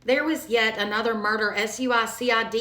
There was yet another murder, suicide,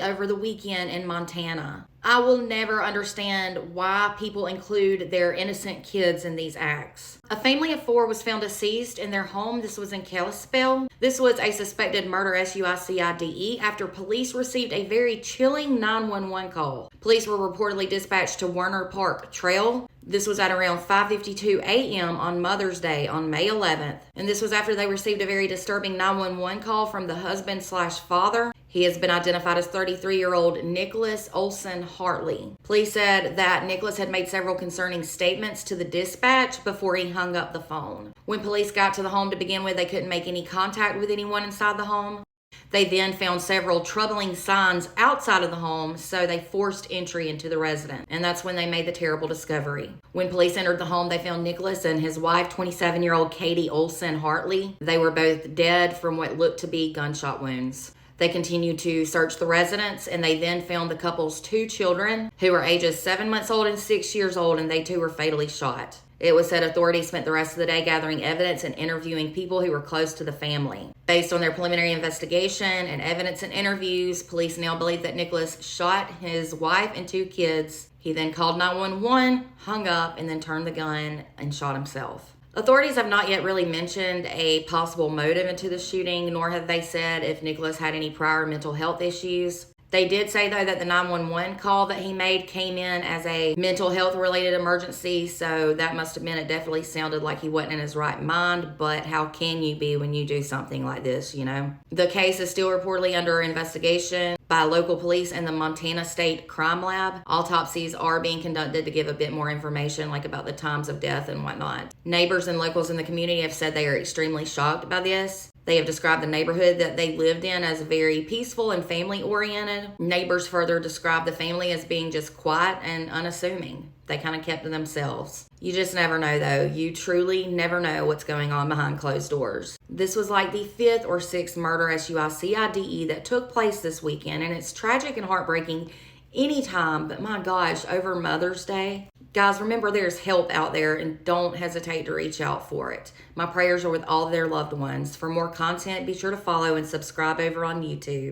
over the weekend in Montana. I will never understand why people include their innocent kids in these acts. A family of 4 was found deceased in their home. This was in Kalispell. This was a suspected murder, suicide, after police received a very chilling 911 call. Police were reportedly dispatched to Werner Park Trail. This was at around 5:52 a.m. on Mother's Day on May 11th. And this was after they received a very disturbing 911 call from the husband/father. He has been identified as 33-year-old Nicholas Olson Hartley. Police said that Nicholas had made several concerning statements to the dispatch before he hung up the phone. When police got to the home to begin with, they couldn't make any contact with anyone inside the home. They then found several troubling signs outside of the home, so they forced entry into the residence. And that's when they made the terrible discovery. When police entered the home, they found Nicholas and his wife, 27-year-old Katie Olson Hartley. They were both dead from what looked to be gunshot wounds. They continued to search the residence, and they then found the couple's 2 children, who were ages 7 months old and 6 years old, and they too were fatally shot. It was said authorities spent the rest of the day gathering evidence and interviewing people who were close to the family. Based on their preliminary investigation and evidence and interviews, police now believe that Nicholas shot his wife and 2 kids. He then called 911, hung up, and then turned the gun and shot himself. Authorities have not yet really mentioned a possible motive into the shooting, nor have they said if Nicholas had any prior mental health issues. They did say, though, that the 911 call that he made came in as a mental health related emergency, so that must have meant it definitely sounded like he wasn't in his right mind, but how can you be when you do something like this, you know? The case is still reportedly under investigation by local police and the Montana State Crime Lab. Autopsies are being conducted to give a bit more information, like about the times of death and whatnot. Neighbors and locals in the community have said they are extremely shocked by this. They have described the neighborhood that they lived in as very peaceful and family-oriented. Neighbors further described the family as being just quiet and unassuming. They kind of kept to themselves. You just never know, though. You truly never know what's going on behind closed doors. This was like the 5th or 6th murder, suicide, that took place this weekend, and it's tragic and heartbreaking anytime, but my gosh, over Mother's Day. Guys, remember there's help out there, and don't hesitate to reach out for it. My prayers are with all their loved ones. For more content, be sure to follow and subscribe over on YouTube.